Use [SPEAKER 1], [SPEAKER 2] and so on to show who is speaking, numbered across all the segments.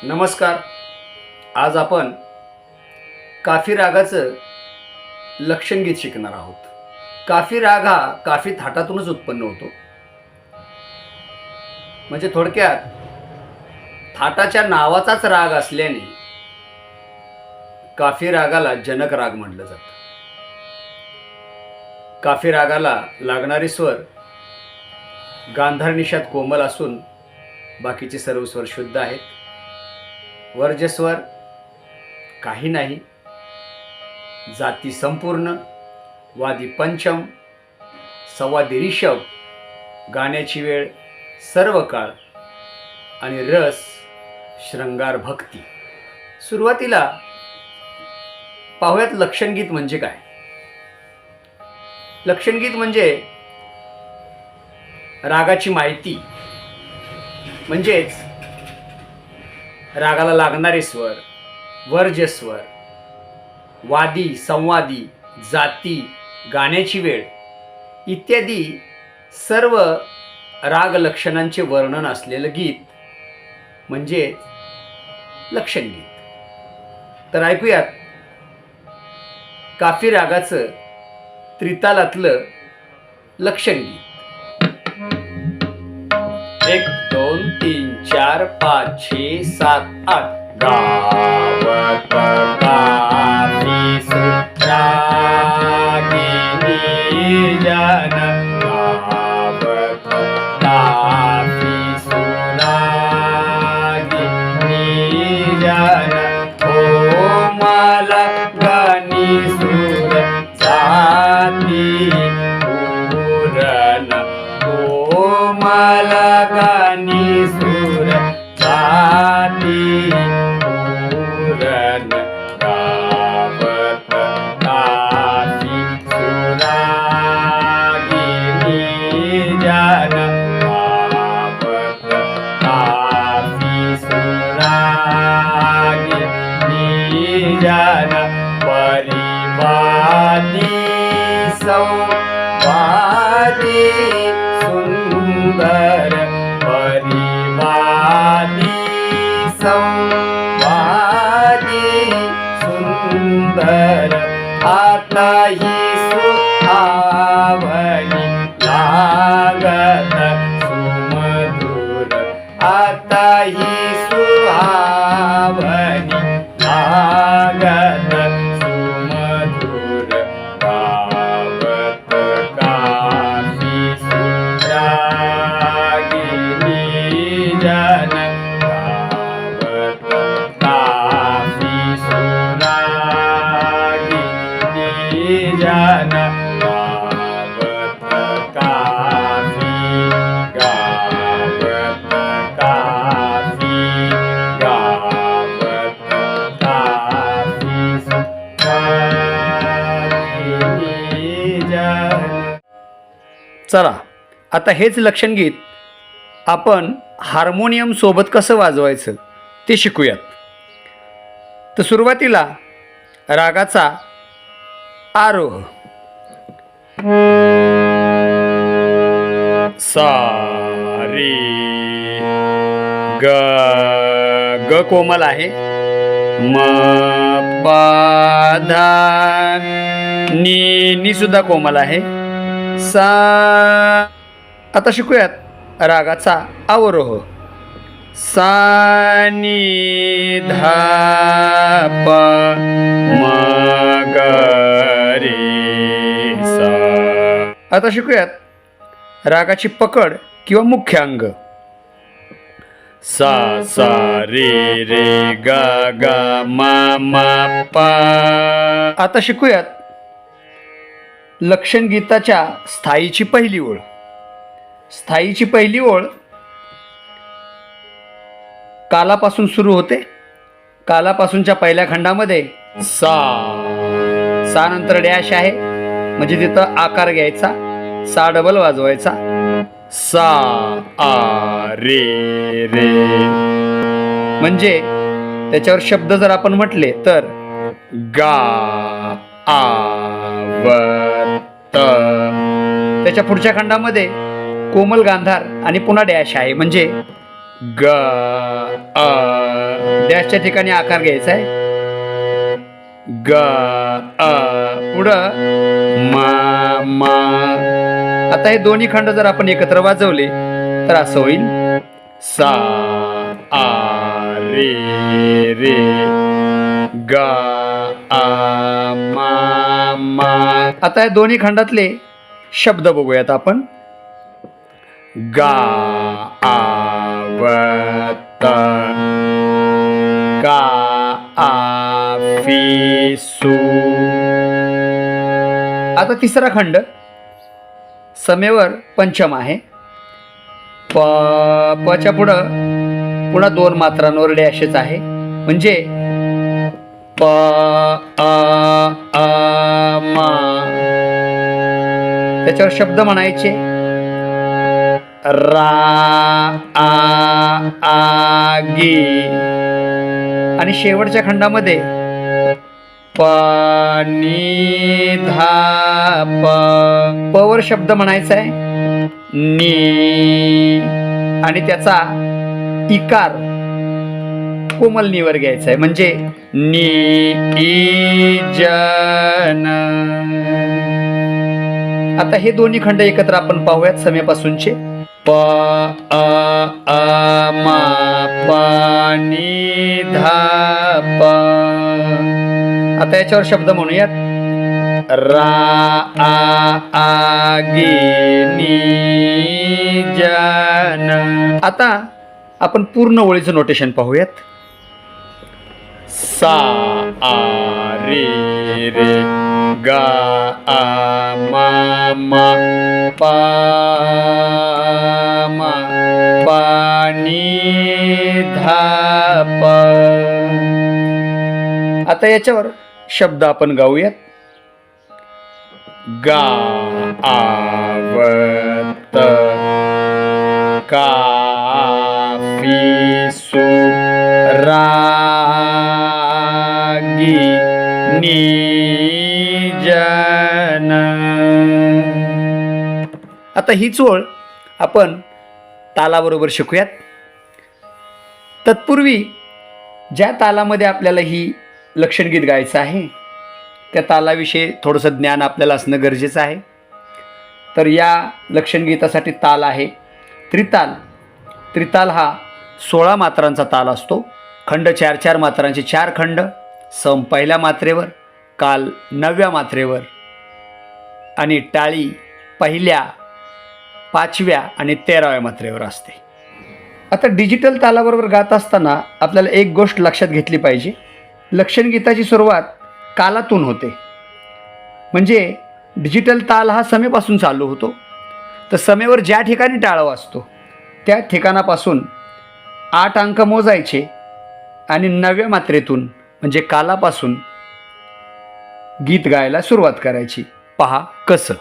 [SPEAKER 1] नमस्कार. आज आपण काफी रागाचं लक्षणगीत शिकणार आहोत. काफी राग हा काफी थाटातूनच उत्पन्न होतो. म्हणजे थोडक्यात थाटाच्या नावाचाच राग असल्याने काफी रागाला जनक राग म्हटलं जातं. काफी रागाला लागणारे स्वर गांधार निषाद कोमल असून बाकीचे सर्व स्वर शुद्ध आहेत. वर्जस्वर काही नाही, जाती संपूर्ण, वादी पंचम, संवादी ऋषभ, गाण्याची वेळ सर्व काळ आणि रस शृंगार भक्ती. सुरुवातीला पाहूयात लक्षणगीत म्हणजे काय. लक्षणगीत म्हणजे रागाची माहिती, म्हणजेच रागाला लागणारे स्वर, वर्जस्वर, वादी संवादी, जाती, गाण्याची वेळ इत्यादी सर्व राग लक्षणांचे वर्णन असलेलं गीत म्हणजे लक्षणगीत. तर ऐकूयात काफी रागाचं त्रितालातलं लक्षणगीत. 1 2 3 4 5 6 7 8. गावत काफी सुरागिनी जन, गावत काफी सुरागिनी जन, कोमल गणी सुर जाती पूरन, कोमल गणी सुर जाती पूरन, गावत काफी सुरागिनी जन, गावत काफी सुरागिनी जन, परिवादी संवादी सुंदर, परिवादी संवादी सुंदर, आता ही सुहावनी लागत सुमधुर, आता ही सुहावनी लागत सुमधुर, गावत काफी सुरागिनी जन, गावत काफी सुरागिनी जन, गावत काफी, गावत काफी, गावत काफी सुरागिनी जन. चला आता हेच लक्षणगीत आपण हार्मोनियम सोबत कसं वाजवायचं ते शिकूयात. तर सुरुवातीला रागाचा आरोह सा रे ग, ग कोमल आहे, म पा धा, नी सुद्धा कोमल आहे, सा. आता शिकूयात रागाचा अवरोह सा नी धा प म ग रे सा. आता शिकूयात रागाची पकड किंवा मुख्य अंग सा सा रे रे ग ग म म प. आता शिकूयात लक्षणगीताच्या स्थायीची पहिली ओळ. स्थायीची पहिली ओळ कालापासून सुरू होते. कालापासूनच्या पहिल्या खंडामध्ये सा, सा नंतर डॅश आहे, म्हणजे तिथं आकार घ्यायचा, सा डबल वाजवायचा, सा आ रे रे. म्हणजे त्याच्यावर शब्द जर आपण म्हटले तर गा आ व त. त्याच्या पुढच्या खंडामध्ये कोमल गांधार आणि पुन्हा डॅश आहे, म्हणजे ग अ डॅशच्या ठिकाणी आकार घ्यायचा आहे. ग पुढं मा मा. आता हे दोन्ही खंड जर आपण एकत्र वाजवले तर असं होईल. सा आ रे रे ग आ मा मा. आता या दोन्ही खंडातले शब्द बघूयात आपण. गा आवत का आफिसू. आता तिसरा खंड समेवर पंचम आहे. प पच्या पुढं पुन्हा दोन मात्रांवर डॅशच आहे. म्हणजे प अ मा. त्याच्यावर शब्द म्हणायचे. रा आ गी. आणि शेवटच्या खंडामध्ये प नी धा प वर शब्द म्हणायचा आहे नी. आणि त्याचा इकार कोमल नीवर घ्यायचा आहे. म्हणजे नी जन. आता हे दोन्ही खंड एकत्र आपण पाहूयात समेपासूनचे. प अ मा प नी धा प. आता याच्यावर शब्द म्हणूयात. रा आ गी नी जन. आता आपण पूर्ण ओळीचं नोटेशन पाहूयात. सा आ रे रे गा आ मा मा पा मा पा नी धा प. आता याच्यावर शब्द आपण गाऊयात. गा आवत का आफिसू रागी निजन. आता हीच ओळ आपण तालाबरोबर शिकूयात. तत्पूर्वी ज्या तालामध्ये आपल्याला ही लक्षणगीत गायचं आहे त्या तालाविषयी थोडंसं ज्ञान आपल्याला असणं गरजेचं आहे. तर या लक्षणगीतासाठी ताल आहे त्रिताल. त्रिताल हा 16 मात्रांचा ताल असतो. खंड 4-4 मात्रांचे 4 खंड. सम पहिल्या मात्रेवर, काल 9व्या मात्रेवर आणि टाळी पहिल्या, 5व्या आणि 13व्या मात्रेवर असते. आता डिजिटल तालाबरोबर गात असताना आपल्याला एक गोष्ट लक्षात घेतली पाहिजे. लक्षणगीताची सुरुवात कालातून होते. म्हणजे डिजिटल ताल हा समेपासून चालू होतो. तर समेवर ज्या ठिकाणी टाळ वाजतो त्या ठिकाणापासून 8 अंक मोजायचे आणि 9व्या मात्रेतून म्हणजे कालापासून गीत गायला सुरुवात करायची. पहा कसं.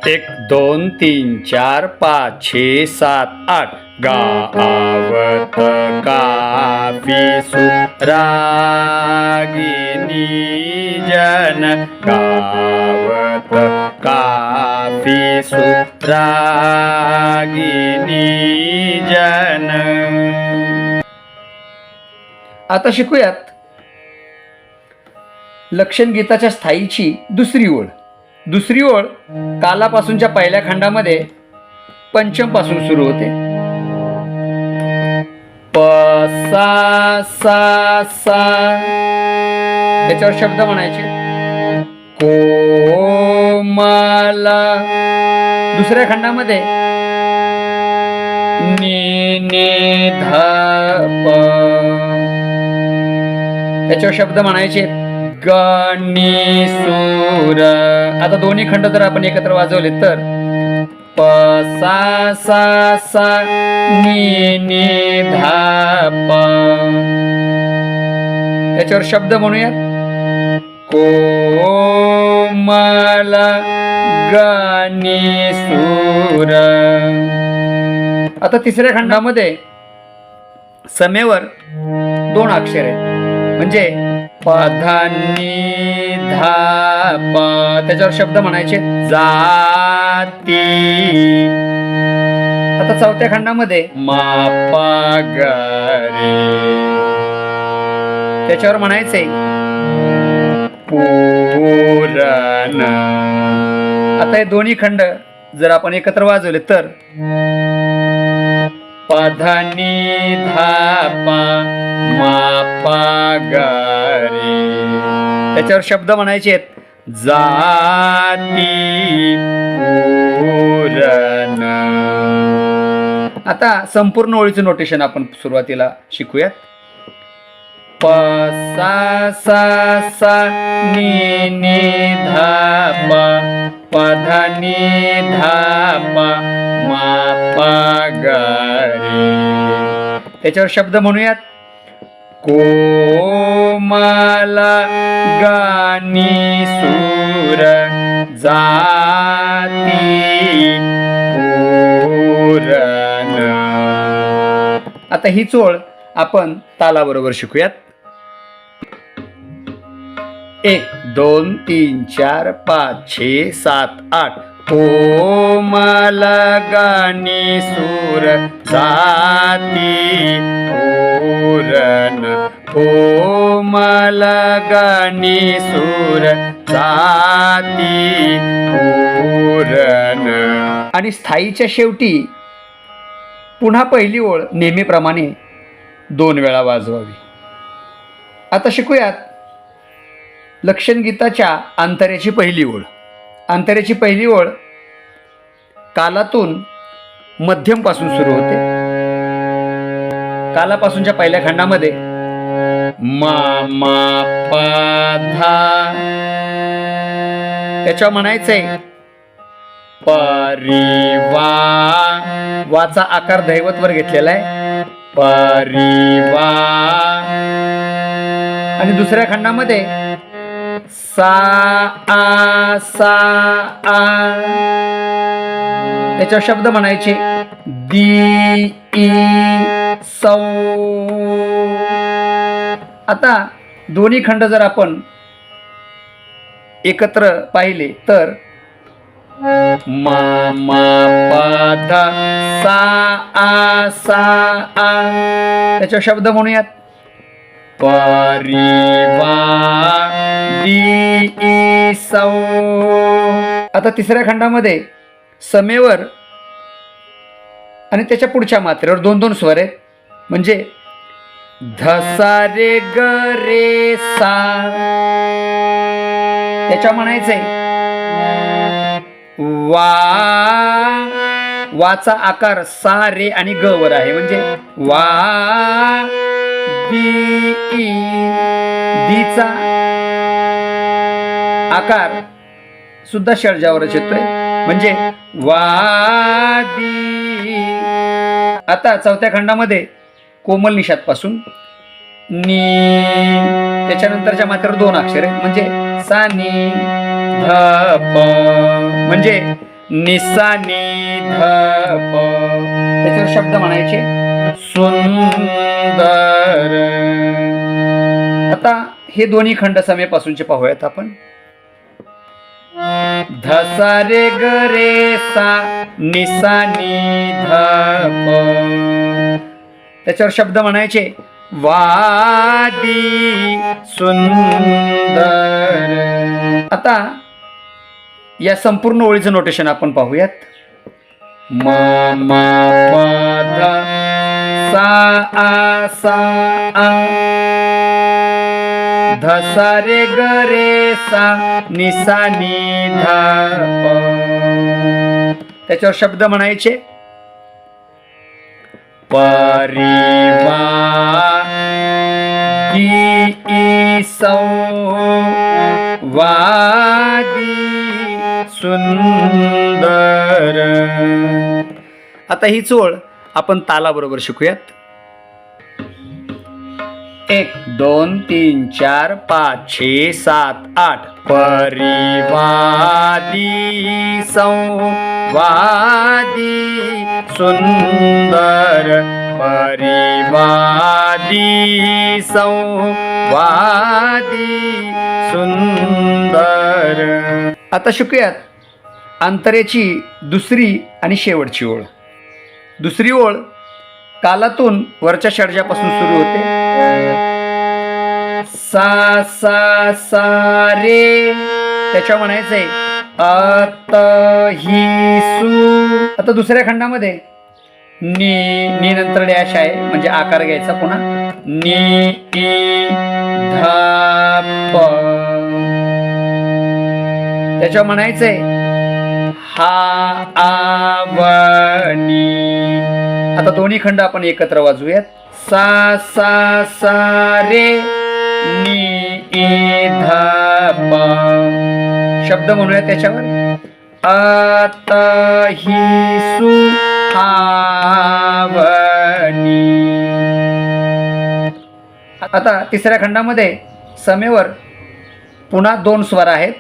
[SPEAKER 1] 1 2 3 4 5 6 7 8 गावत काफिसू रागिनी जन. गावत काफिसू रागिनी जन. आता शिकूयात लक्षणगीताच्या स्थायीची दुसरी ओळ. दुसरी ओळ कालापासूनच्या पहिल्या खंडामध्ये पंचम पासून सुरू होते. प सा सा सा. त्याच्यावर शब्द म्हणायचे कोमला. दुसऱ्या खंडामध्ये नी नी ध प. त्याच्यावर शब्द म्हणायचे गणी सूर. आता दोन्ही खंड जर आपण एकत्र वाजवले तर प सा सा सा नी नी धा प. त्याच्यावर शब्द म्हणूयात कोमला गणी सूर. आता तिसऱ्या खंडामध्ये समेवर 2 अक्षर आहेत. म्हणजे पधानी धा प. त्याच्यावर शब्द म्हणायचे जाती. आता चौथ्या खंडामध्ये मा पा ग रे, त्याच्यावर म्हणायचंय पूरण. आता हे दोन्ही खंड जर आपण एकत्र वाजवले तर पधनी धा पा मा पा ग रे, त्याच्यावर शब्द म्हणायचे आहेत जाती पूरण. आता संपूर्ण ओळीचं नोटेशन आपण सुरुवातीला शिकूयात. प सा सा सा नी नी धा पा प ध नी धा पा मा पा ग रे, त्याच्यावर शब्द म्हणूयात कोमला गानी सूर जाती पूरण. आता ही ओळ आपण तालाबरोबर शिकूयात. 1 2 3 4 5 6 7 8. कोमल गानी सूर जाती पूरण, कोमल गानी सूर जाती पूरण. आणि स्थायीच्या शेवटी पुन्हा पहिली ओळ नेहमीप्रमाणे 2 वेळा वाजवावी. आता शिकूयात लक्षणगीताच्या अंतऱ्याची पहिली ओळ. अंतऱ्याची पहिली ओळ कालातून मध्यमपासून सुरू होते. कालापासूनच्या पहिल्या खंडामध्ये मा मा पा धा, त्याच्यावर म्हणायचंय परिवा, वाचा आकार दैवतवर घेतलेला आहे परिवा. आणि दुसऱ्या खंडामध्ये सा आ सा आ, त्याच्यावर शब्द म्हणायचे दी ई सौ. आता दोन्ही खंड जर आपण एकत्र पाहिले तर मा मा पा धा सा आ सा आ, त्याच्यावर शब्द म्हणूयात परिवा दी ई सौ. आता तिसऱ्या खंडामध्ये समेवर आणि त्याच्या पुढच्या मात्रेवर 2-2 स्वर आहेत. म्हणजे धसा रे ग रे सा, त्याच्या म्हणायचंय वा, वाचा आकार सा रे आणि ग वर आहे. म्हणजे वा दी ई, दीचा आकार सुद्धा षडजावरच येतोय. म्हणजे वादी. आता चौथ्या खंडामध्ये कोमल निषाद पासून नी, त्याच्यानंतरच्या मात्रेवर 2 अक्षर आहेत. म्हणजे सा नी ध प, म्हणजे निसानी ध प. त्याच्यावर शब्द म्हणायचे सुंदर. आता हे दोन्ही खंड समेपासूनचे पाहूयात आपण. धसा रे ग रे सा निसा नी ध प, त्याच्यावर शब्द म्हणायचे वादी सुंदर. आता या संपूर्ण ओळीचं नोटेशन आपण पाहूयात. म मा पा धा सा आ सा आ, धसा रे ग रे सा निसा नी ध प, त्याच्यावर शब्द म्हणायचे परिवा दी ई सौ वादी सुंदर. आता ही ओळ आपण तालाबरोबर शिकूयात. 1 2 3 4 5 6 7 8. परिवादी संवादी सुंदर, परिवादी संवादी सुंदर. आता शिकूयात अंतरेची दुसरी आणि शेवटची ओळ. दुसरी ओळ कालातून वरच्या षडजापासून सुरू होते. सा सा सा रे, त्याच्या म्हणायचंय अत ही सू. आता दुसऱ्या खंडामध्ये नी नंतर डॅश आहे म्हणजे आकार घ्यायचा पुन्हा. नी ई धा प, त्याच्या म्हणायचंय हा आवनी. आता दोन्ही खंड आपण एकत्र वाजवूयात. सा सा सा रे नी ई धा प. शब्द म्हणूया त्याच्यावर. अत ही सु आवनी. आता तिसऱ्या खंडामध्ये समेवर पुन्हा दोन स्वर आहेत.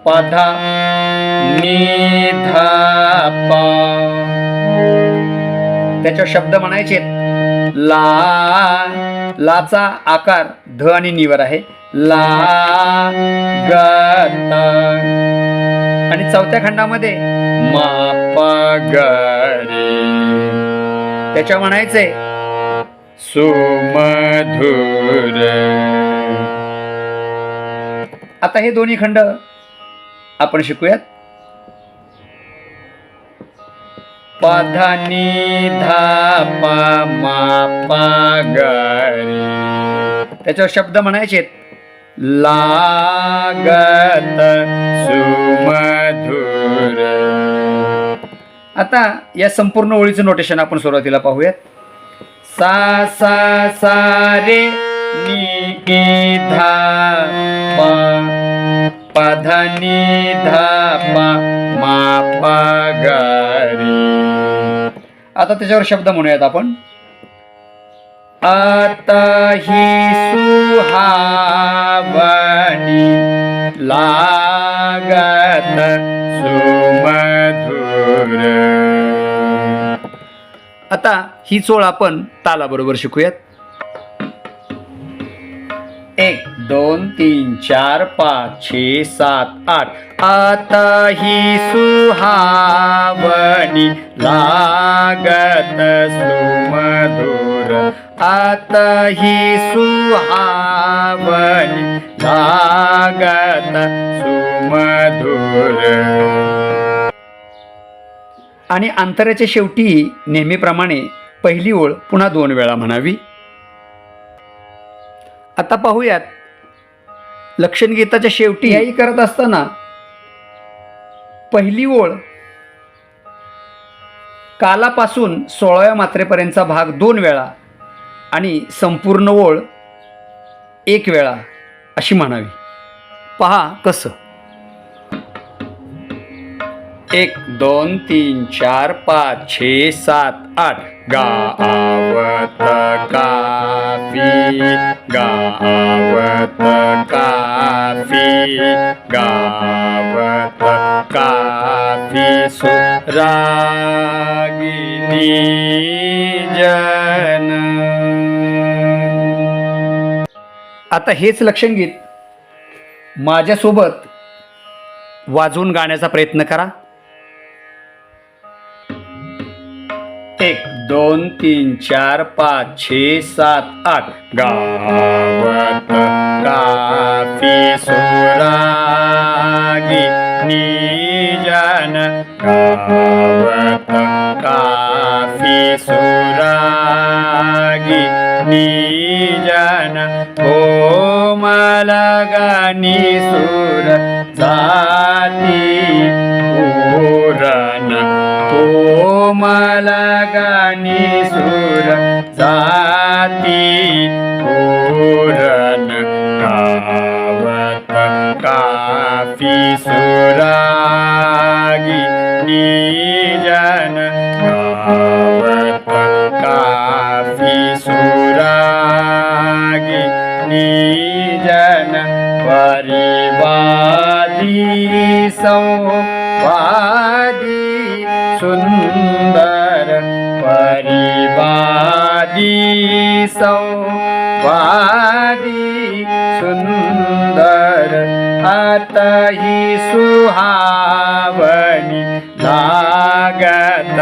[SPEAKER 1] पधा नी धा प. त्याच्या शब्द म्हणायचे लाचा आकार ध आणि नीवर आहे. ला गत. आणि चौथ्या खंडामध्ये मा प ग रे, त्याच्या म्हणायचे सुमधुर. आता हे दोन्ही खंड आपण शिकूयात. पधनी धा पा मा पा ग रे, त्याच्यावर शब्द म्हणायचे लागत सुमधुर. आता या संपूर्ण ओळीचं नोटेशन आपण सुरुवातीला पाहूयात. सा सा सा रे नी ई धा प, पधा नी धा पा मा पा ग रे. आता त्याच्यावर शब्द म्हणूयात आपण. अत ही सुहावनी लागत सुमधुर. आता ही ओळ आपण तालाबरोबर शिकूयात. 1 2 3 4 5 6 7 8. आता ही सुहावनी लागत सुमधुर. आता ही सुहावनी लागत सुमधुर. आणि अंतराच्या शेवटी नेहमीप्रमाणे पहिली ओळ पुन्हा 2 वेळा म्हणावी. आता पाहूयात लक्षणगीताच्या शेवटी याही करत असताना पहिली ओळ कालापासून 16व्या मात्रेपर्यंतचा भाग 2 वेळा आणि संपूर्ण ओळ 1 वेळा अशी म्हणावी. पहा कसं. 1 2 3 4 5 6 7 8. गावत काफी गावत काफी गावत काफी सुरागिनी जन. आता हेच लक्षणगीत माझ्यासोबत वाजवून गाण्याचा प्रयत्न करा. 1 2 3 4 5 6 7 8. गावत काफी सुरागिनी जन गावत काफी सुरागिनी जन. कोमल गानी सुर जाती पूरन. कोमल गानी सुर जाती पूरन. गावत काफी सुरागिनी जन गावत काफी सुरागिनी जन. परिवादी संवादी सुंदर. परिवादी संवादी सुंदर. आता ही सुहावनी लागत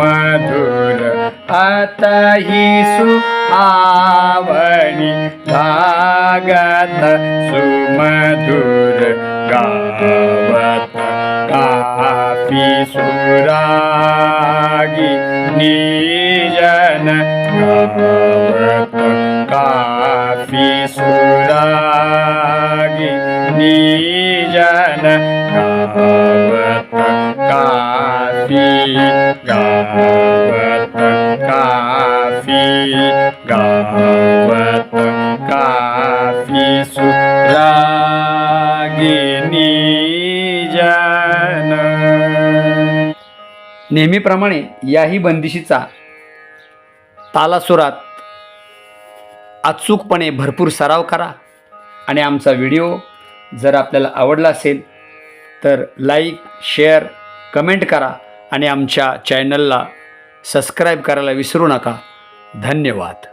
[SPEAKER 1] सुमधुर आता ही सुहावणी भागत सुमधुर गावत काफी सुरागी निजन गावत काफी सुरागी निजन गावत काफी गावत काफी गावत काफी सुरागी निजन. नेहमीप्रमाणे याही बंदिशीचा तालासुरात अचूकपणे भरपूर सराव करा आणि आमचा व्हिडिओ जर आपल्याला आवडला असेल तर लाईक, शेअर, कमेंट करा आणि आमच्या चॅनलला सबस्क्राईब करायला विसरू नका. धन्यवाद.